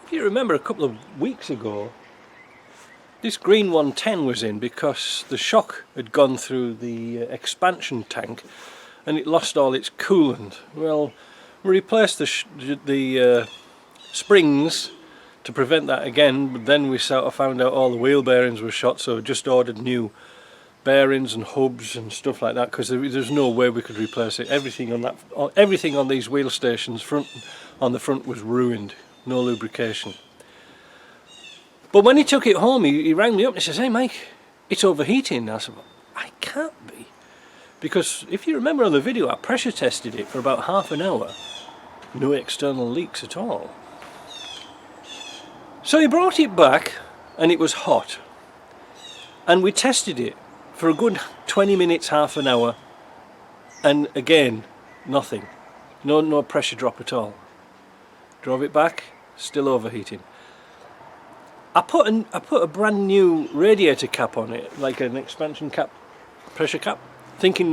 If you remember a couple of weeks ago, this green 110 was in because the shock had gone through the expansion tank and it lost all its coolant. Well, we replaced the springs to prevent that again, but then we sort of found out all the wheel bearings were shot, so just ordered new bearings and hubs and stuff like that, because there's no way we could replace it. Everything on these wheel stations on the front was ruined, no lubrication. But when he took it home, he rang me up and he says, "Hey Mike, it's overheating." I said, "Well, I can't be, because if you remember on the video, I pressure tested it for about half an hour, no external leaks at all." So he brought it back and it was hot, and we tested it for a good 20 minutes, half an hour, and again nothing, no pressure drop at all. Drove it back, still overheating. I put a brand new radiator cap on it, like an expansion cap, pressure cap, thinking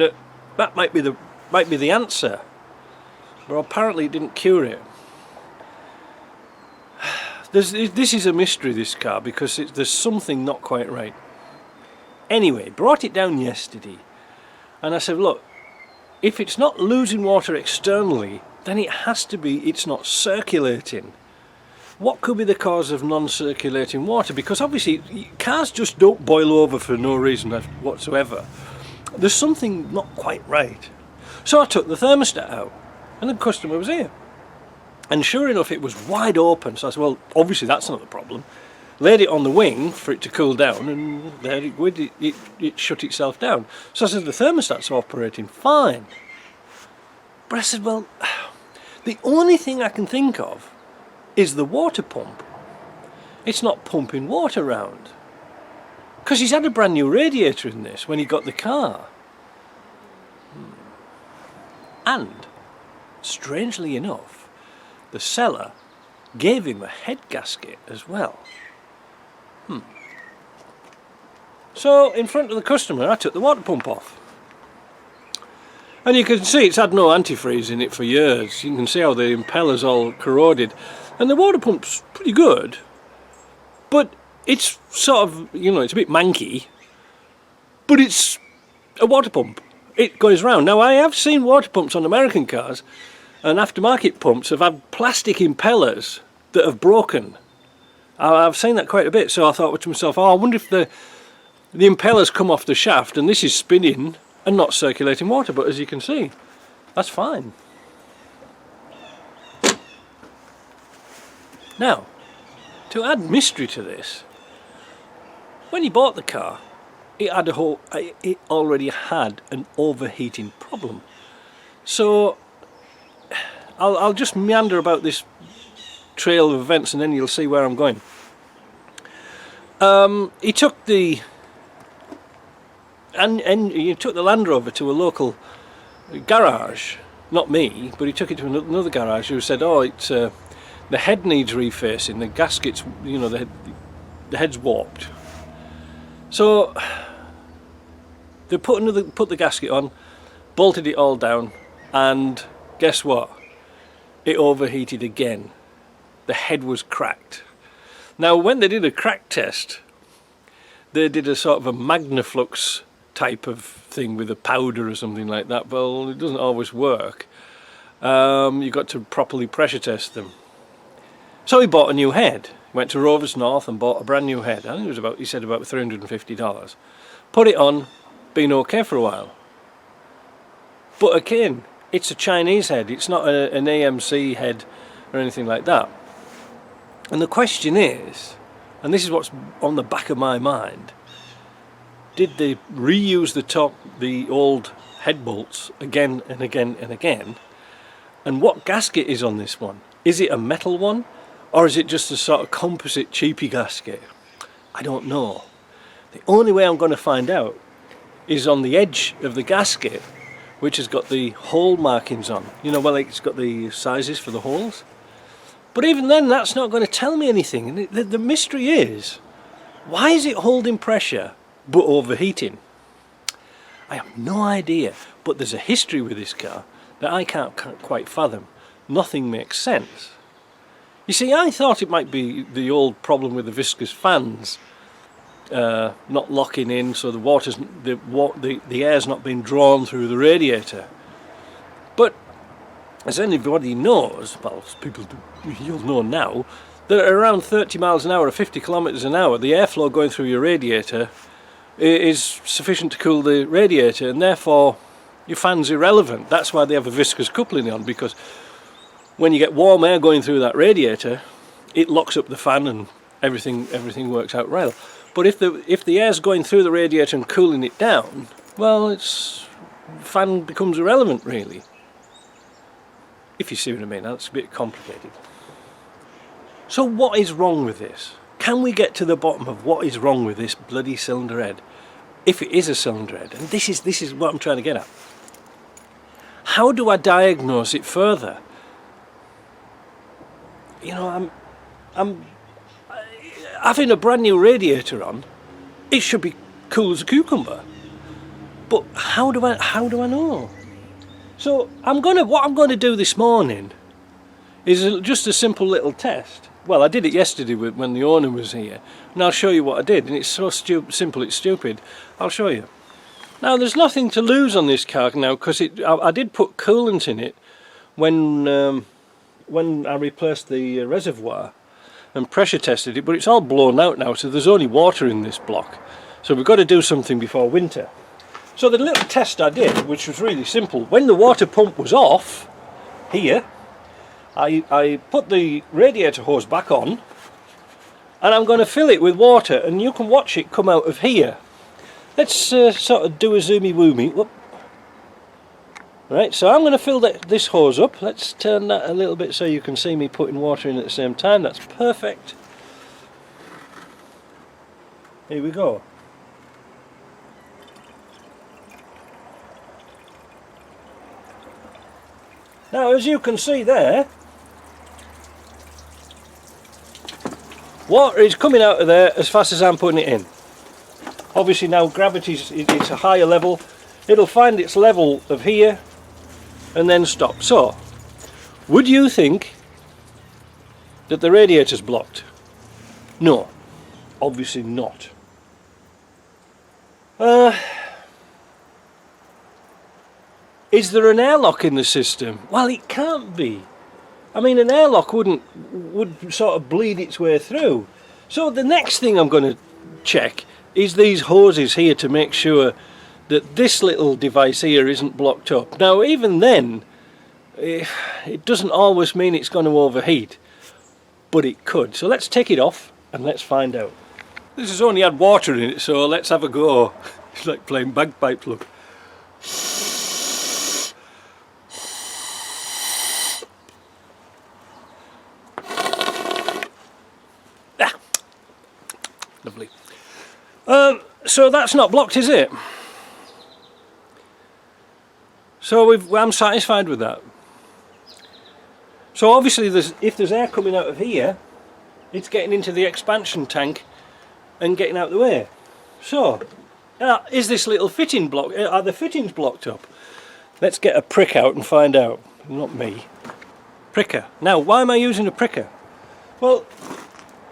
that might be the answer, but apparently it didn't cure it. This is a mystery, this car, because there's something not quite right. Anyway, brought it down yesterday, and I said, look, if it's not losing water externally, then it has to be it's not circulating. What could be the cause of non-circulating water? Because obviously cars just don't boil over for no reason whatsoever. There's something not quite right. So I took the thermostat out, and the customer was here. And sure enough, it was wide open. So I said, well, obviously that's not the problem. Laid it on the wing for it to cool down, and there it shut itself down. So I said, the thermostat's operating fine. But I said, well, the only thing I can think of is the water pump. It's not pumping water around. Because he's had a brand new radiator in this when he got the car. And, strangely enough, the seller gave him a head gasket as well. So, in front of the customer, I took the water pump off. And you can see it's had no antifreeze in it for years. You can see how the impeller's all corroded. And the water pump's pretty good, but it's sort of, it's a bit manky, but it's a water pump. It goes round. Now, I have seen water pumps on American cars, and aftermarket pumps have had plastic impellers that have broken. I've seen that quite a bit, so I thought to myself, I wonder if the impellers come off the shaft and this is spinning and not circulating water, but as you can see, that's fine. Now, to add mystery to this, when he bought the car, it already had an overheating problem. So I'll just meander about this trail of events and then you'll see where I'm going. He took the Land Rover to a local garage, not me, but he took it to another garage who said, oh, it's the head needs refacing, the gaskets, the head's warped. So they put the gasket on, bolted it all down, and guess what? It overheated again. The head was cracked. Now, when they did a crack test, they did a sort of a Magnaflux type of thing with a powder or something like that. Well, it doesn't always work. You've got to properly pressure test them. So he bought a new head. Went to Rovers North and bought a brand new head. I think it was he said about $350. Put it on, been okay for a while. But again, it's a Chinese head. It's not an AMC head or anything like that. And the question is, and this is what's on the back of my mind, did they reuse the old head bolts again and again and again? And what gasket is on this one? Is it a metal one, or is it just a sort of composite cheapy gasket? I don't know. The only way I'm going to find out is on the edge of the gasket, which has got the hole markings on. Well, it's got the sizes for the holes. But even then, that's not going to tell me anything. And the mystery is, why is it holding pressure but overheating? I have no idea, but there's a history with this car that I can't quite fathom. Nothing makes sense. You see, I thought it might be the old problem with the viscous fans not locking in, so the air's not being drawn through the radiator. But as anybody knows, well, people do, you'll know now, that at around 30 miles an hour or 50 kilometers an hour, the airflow going through your radiator is sufficient to cool the radiator, and therefore your fan's irrelevant. That's why they have a viscous coupling on, because when you get warm air going through that radiator, it locks up the fan and everything works out well. But if the air's going through the radiator and cooling it down, well, the fan becomes irrelevant, really. If you see what I mean. That's a bit complicated. So what is wrong with this? Can we get to the bottom of what is wrong with this bloody cylinder head? If it is a cylinder head, and this is what I'm trying to get at. How do I diagnose it further? You know, I'm having a brand new radiator on. It should be cool as a cucumber. But how do I know? So what I'm going to do this morning is just a simple little test. Well, I did it yesterday when the owner was here, and I'll show you what I did. And it's so simple, it's stupid. I'll show you. Now, there's nothing to lose on this car now, because I did put coolant in it when I replaced the reservoir and pressure tested it, but it's all blown out now, so there's only water in this block. So we've got to do something before winter. So the little test I did, which was really simple, when the water pump was off here, I put the radiator hose back on, and I'm going to fill it with water, and you can watch it come out of here. Let's sort of do a zoomy woomy. Whoop. Right, so I'm going to fill this hose up. Let's turn that a little bit so you can see me putting water in at the same time. That's perfect. Here we go. Now, as you can see there, water is coming out of there as fast as I'm putting it in. Obviously now it's a higher level. It'll find its level of here and then stop. So, would you think that the radiator's blocked? No, obviously not. Is there an airlock in the system? Well, it can't be. I mean, an airlock would sort of bleed its way through. So the next thing I'm going to check is these hoses here to make sure that this little device here isn't blocked up. Now, even then, it doesn't always mean it's going to overheat, but it could. So let's take it off and let's find out. This has only had water in it, so let's have a go. It's like playing bagpipes, look. Lovely. So that's not blocked, is it? So I'm satisfied with that. So obviously if there's air coming out of here, it's getting into the expansion tank and getting out the way. So, is this little fitting block, are the fittings blocked up? Let's get a prick out and find out. Not me. Pricker. Now, why am I using a pricker? Well,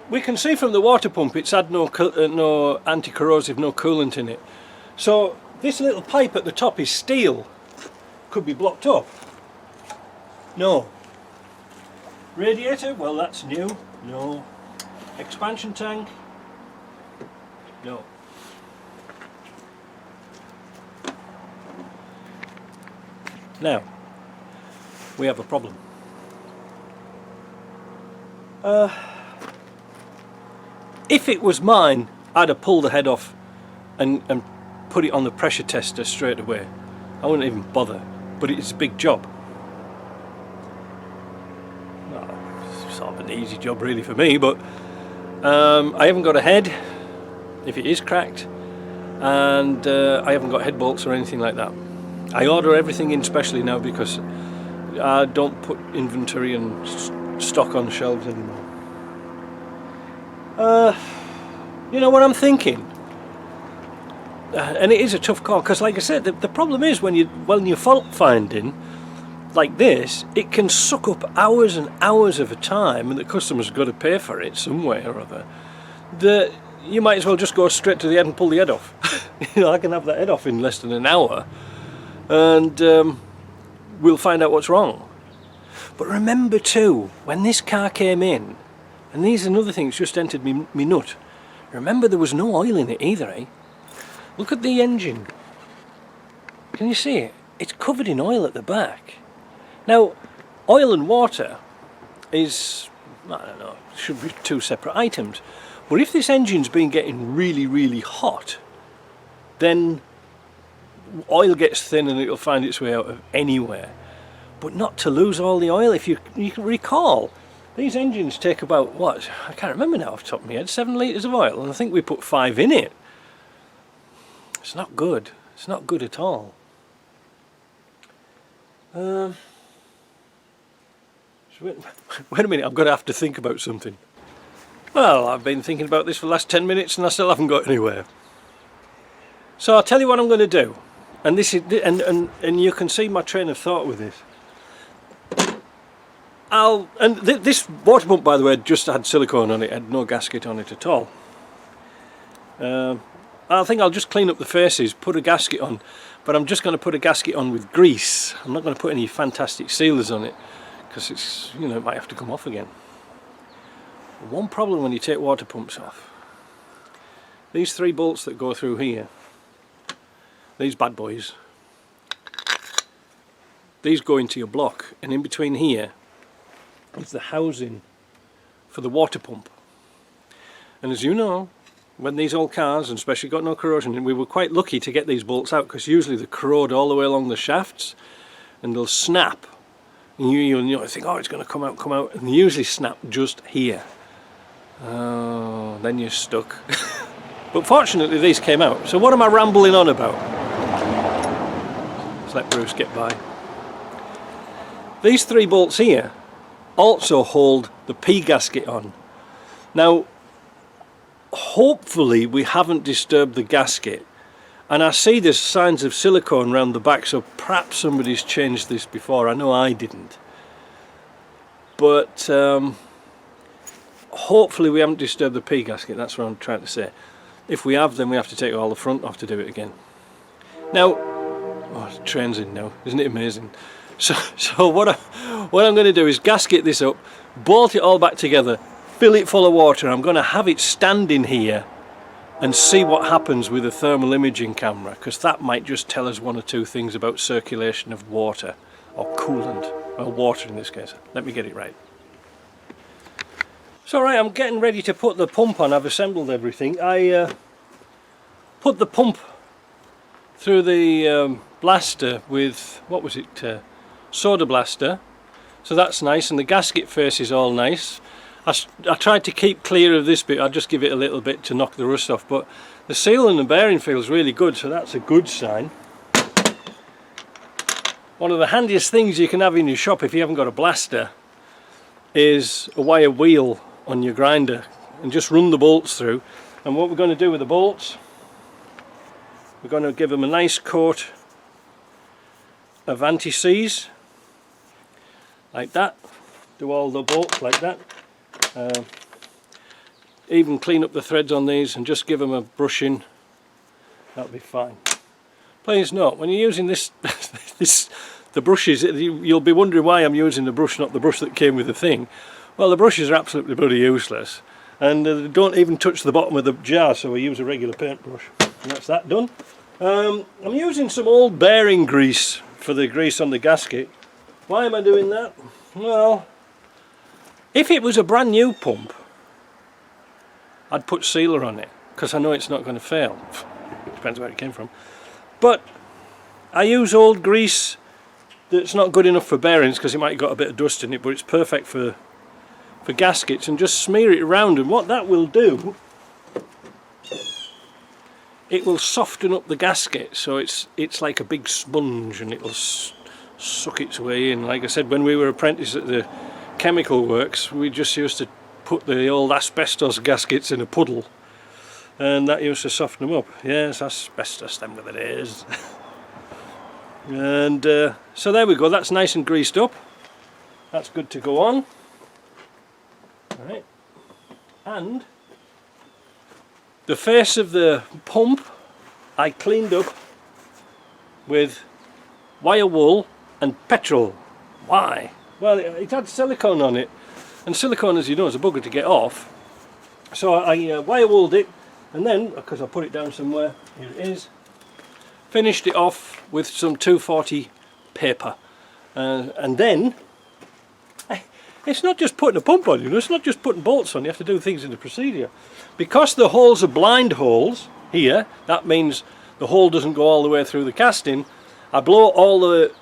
we can see from the water pump it's had no anti-corrosive, no coolant in it. So this little pipe at the top is steel. Could be blocked up. No. Radiator, well, that's new. No. Expansion tank. No. Now, we have a problem. If it was mine, I'd have pulled the head off and put it on the pressure tester straight away. I wouldn't even bother, but it's a big job. It's sort of an easy job really for me, but I haven't got a head if it is cracked, and I haven't got head bolts or anything like that. I order everything in specially now because I don't put inventory and stock on shelves anymore. You know what I'm thinking? And it is a tough call, because like I said, the problem is when you're fault finding, like this, it can suck up hours and hours of a time, and the customer's got to pay for it some way or other, that you might as well just go straight to the head and pull the head off. You know, I can have that head off in less than an hour, and we'll find out what's wrong. But remember too, when this car came in, and these are another things just entered me nut, remember there was no oil in it either, eh? Look at the engine. Can you see it? It's covered in oil at the back. Now, oil and water is, I don't know, should be two separate items. But if this engine's been getting really, really hot, then oil gets thin and it'll find its way out of anywhere. But not to lose all the oil. If you can recall, these engines take about, what, I can't remember now off the top of my head, 7 litres of oil, and I think we put 5 in it. It's not good. It's not good at all. Wait a minute, I'm going to have to think about something. Well, I've been thinking about this for the last 10 minutes and I still haven't got anywhere. So I'll tell you what I'm going to do. And this is, and you can see my train of thought with this. This water pump, by the way, just had silicone on it, had no gasket on it at all. I think I'll just clean up the faces, put a gasket on, but I'm just going to put a gasket on with grease. I'm not going to put any fantastic sealers on it, because it's, you know, it might have to come off again. One problem when you take water pumps off, these 3 bolts that go through here, these bad boys, these go into your block, and in between here is the housing for the water pump. And as you know, when these old cars, and especially got no corrosion, and we were quite lucky to get these bolts out, because usually they corrode all the way along the shafts and they'll snap. And you think, oh, it's going to come out, and they usually snap just here. Oh, then you're stuck. But fortunately these came out. So what am I rambling on about? Let's let Bruce get by. These 3 bolts here also hold the P gasket on. Now, hopefully we haven't disturbed the gasket. And I see there's signs of silicone around the back, so perhaps somebody's changed this before. I know I didn't. But hopefully we haven't disturbed the P gasket, that's what I'm trying to say. If we have, then we have to take all the front off to do it again. Now, oh, the train's in now, isn't it amazing? So what I'm going to do is gasket this up, bolt it all back together, fill it full of water. I'm going to have it standing here and see what happens with a thermal imaging camera, because that might just tell us 1 or 2 things about circulation of water, or coolant, or water in this case. Let me get it right. So right, I'm getting ready to put the pump on. I've assembled everything. I put the pump through the blaster with, what was it, soda blaster, so that's nice, and the gasket face is all nice. I tried to keep clear of this bit. I'll just give it a little bit to knock the rust off, but the seal and the bearing feels really good, so that's a good sign. One of the handiest things you can have in your shop if you haven't got a blaster is a wire wheel on your grinder, and just run the bolts through. And what we're going to do with the bolts, we're going to give them a nice coat of anti-seize like that. Do all the bolts like that. Even clean up the threads on these and just give them a brushing. That'll be fine. Please note, when you're using this, the brushes, you'll be wondering why I'm using the brush, not the brush that came with the thing. Well, the brushes are absolutely bloody useless, and they don't even touch the bottom of the jar, so we use a regular paintbrush. And that's that done. I'm using some old bearing grease for the grease on the gasket. Why am I doing that? Well, if it was a brand new pump, I'd put sealer on it, because I know it's not going to fail. Depends where it came from. But I use old grease that's not good enough for bearings, because it might have got a bit of dust in it, but it's perfect for gaskets, and just smear it around, and what that will do, it will soften up the gasket, so it's like a big sponge, and it'll suck its way in. Like I said, when we were apprentices at the chemical works, we just used to put the old asbestos gaskets in a puddle, and that used to soften them up. Yes, asbestos, them were the days. And so there we go, that's nice and greased up. That's good to go on. Right. And the face of the pump I cleaned up with wire wool and petrol. Why? Well, it had silicone on it, and silicone, as you know, is a bugger to get off. So I wire wooled it, and then, because I put it down somewhere, here it is, finished it off with some 240 paper. And then, it's not just putting a pump on, you know, it's not just putting bolts on, you have to do things in the procedure. Because the holes are blind holes here, that means the hole doesn't go all the way through the casting. I blow all the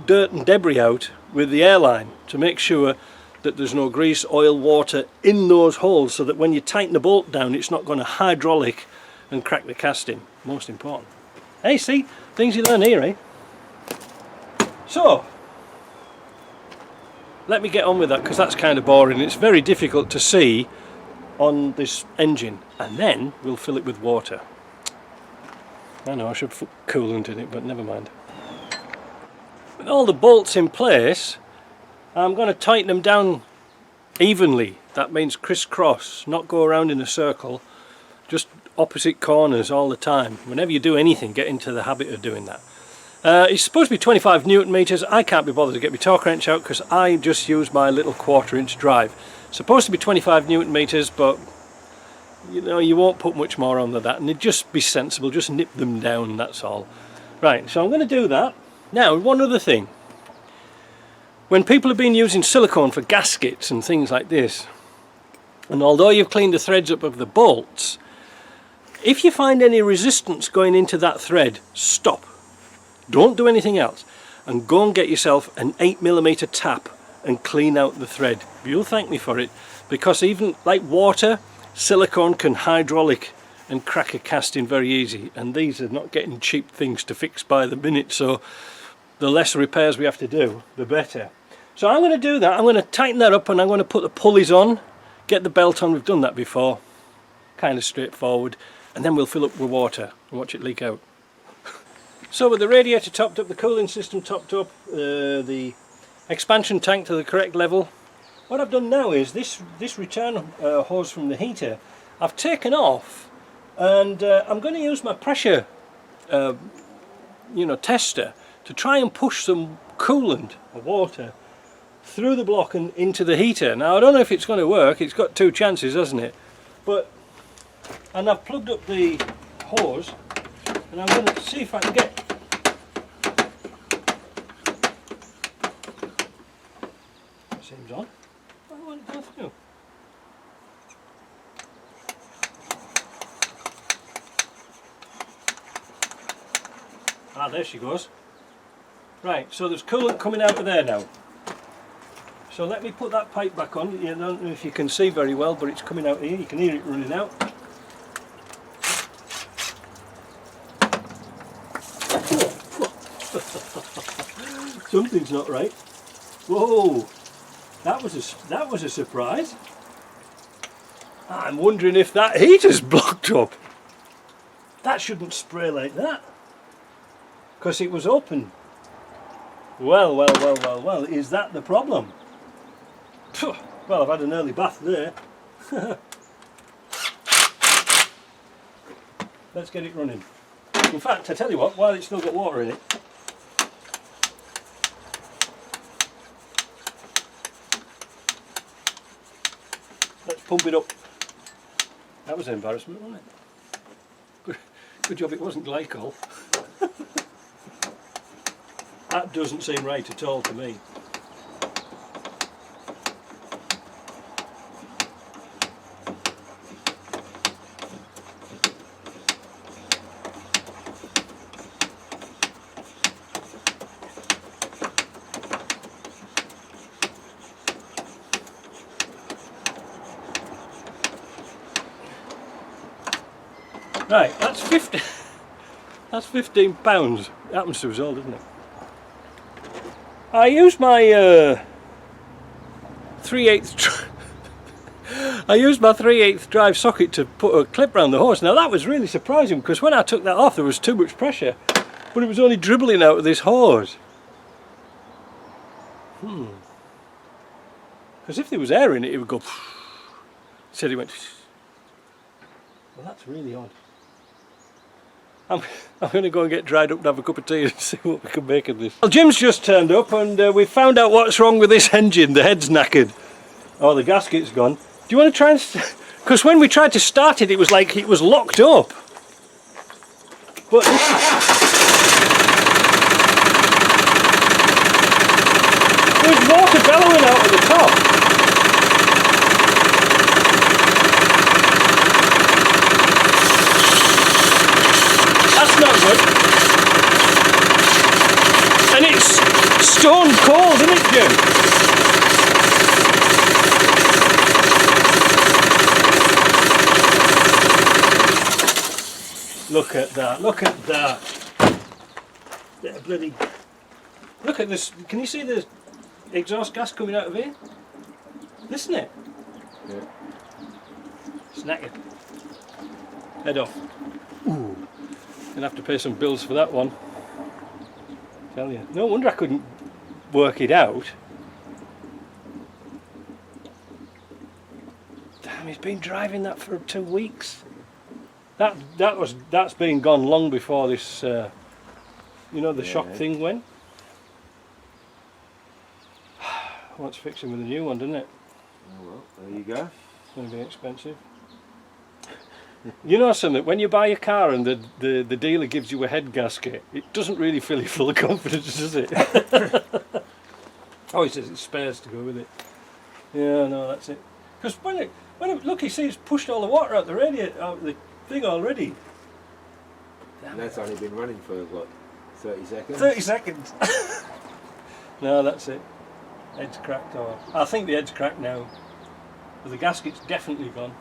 dirt and debris out with the airline to make sure that there's no grease, oil, water in those holes, so that when you tighten the bolt down it's not going to hydraulic and crack the casting. Most important. Hey, see, things you learn here, eh? So let me get on with that, because that's kind of boring. It's very difficult to see on this engine. And then we'll fill it with water. I know I should put coolant in it, but never mind. With all the bolts in place, I'm going to tighten them down evenly. That means crisscross, not go around in a circle, just opposite corners all the time. Whenever you do anything, get into the habit of doing that. It's supposed to be 25 Newton meters. I can't be bothered to get my torque wrench out because I just use my little 1/4 inch drive. Supposed to be 25 Newton meters, but you know, you won't put much more on than that, and just be sensible, just nip them down, that's all. Right, so I'm going to do that. Now, one other thing. When people have been using silicone for gaskets and things like this, and although you've cleaned the threads up of the bolts, if you find any resistance going into that thread, stop. Don't do anything else, and go and get yourself an 8mm tap and clean out the thread. You'll thank me for it, because even like water, silicone can hydraulic and crack a casting very easy, and these are not getting cheap things to fix by the minute, so the less repairs we have to do, the better. So I'm going to do that. I'm going to tighten that up, and I'm going to put the pulleys on, get the belt on. We've done that before, kind of straightforward, and then we'll fill up with water and watch it leak out. So with the radiator topped up, the cooling system topped up, the expansion tank to the correct level, what I've done now is this return hose from the heater I've taken off, and I'm going to use my pressure tester to try and push some coolant or water through the block and into the heater. Now I don't know if it's going to work. It's got 2 chances, hasn't it? And I've plugged up the hose, and I'm going to see if I can get seems on. I want it to go through. Ah, there she goes. Right, so there's coolant coming out of there now. So let me put that pipe back on. I don't know if you can see very well, but it's coming out here. You can hear it running out. Something's not right. Whoa, that was a surprise. I'm wondering if that heater's blocked up. That shouldn't spray like that, because it was open. Well, is that the problem? Well, I've had an early bath there. Let's get it running. In fact, I tell you what, while it's still got water in it, let's pump it up. That was an embarrassment, wasn't it? Good job it wasn't glycol. That doesn't seem right at all to me. Right, that's 50. That's £15. Happens to us all, doesn't it? I used my 3/8 I used my 3/8 drive socket to put a clip around the hose. Now that was really surprising, because when I took that off there was too much pressure, But it was only dribbling out of this hose. Because if there was air in it, it would go. Said he went. Well, that's really odd. I'm going to go and get dried up and have a cup of tea and see what we can make of this. Well, Jim's just turned up and we've found out what's wrong with this engine. The head's knackered. Oh, the gasket's gone. Do you want to try and... Because when we tried to start it, it was like it was locked up. But this is... There's water bellowing out of the top. That's not good. And it's stone cold, isn't it, Jim? Look at that, look at that. Yeah, bloody... Look at this, can you see the exhaust gas coming out of here? Listen it. Yeah. Snack it. Head off. Ooh. Gonna have to pay some bills for that one. Tell you. No wonder I couldn't work it out. Damn, he's been driving that for 2 weeks. That's been gone long before this. You know, the shock thing went. Wants fixing with a new one, doesn't it? Oh well, there you go. It's going to be expensive. You know something, when you buy a car and the dealer gives you a head gasket, it doesn't really fill you full of confidence, does it? Oh, he says it's spares to go with it. Yeah, no, that's it. Because when it look, you see it's pushed all the water out the radiator, out the thing already. And that's only been running for what, 30 seconds? 30 seconds. No, that's it. Head's cracked. Or I think the head's cracked now. But the gasket's definitely gone.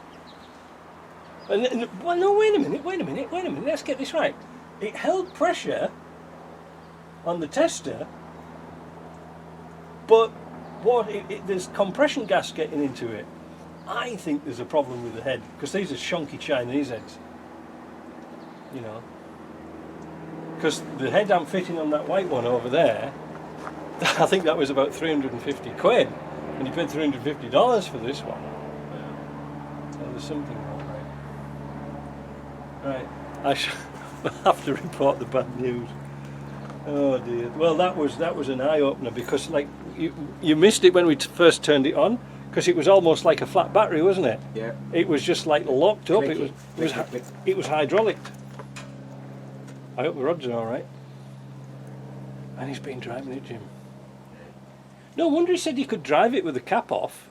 And, well, no, wait a minute. Let's get this right. It held pressure on the tester, but there's compression gas getting into it. I think there's a problem with the head, because these are shonky Chinese heads. You know. Because the head I'm fitting on that white one over there, I think that was about 350 quid. And you paid $350 for this one. So there's something wrong. Right, I shall have to report the bad news. Oh dear. Well, that was an eye-opener, because like you missed it when we first turned it on, because it was almost like a flat battery, wasn't it? Yeah. It was just like locked up. Clicky. It was hydraulic. I hope the rods are all right. And he's been driving it, Jim. No wonder he said you could drive it with the cap off.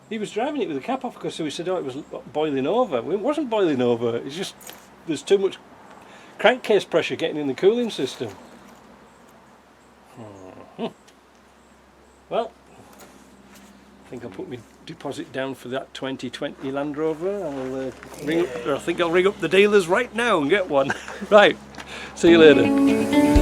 He was driving it with the cap off because we said, oh, it was boiling over. Well, it wasn't boiling over. It's just there's too much crankcase pressure getting in the cooling system. Well, I think I'll put my deposit down for that 2020 Land Rover. I think I'll ring up the dealers right now and get one. Right, see you later.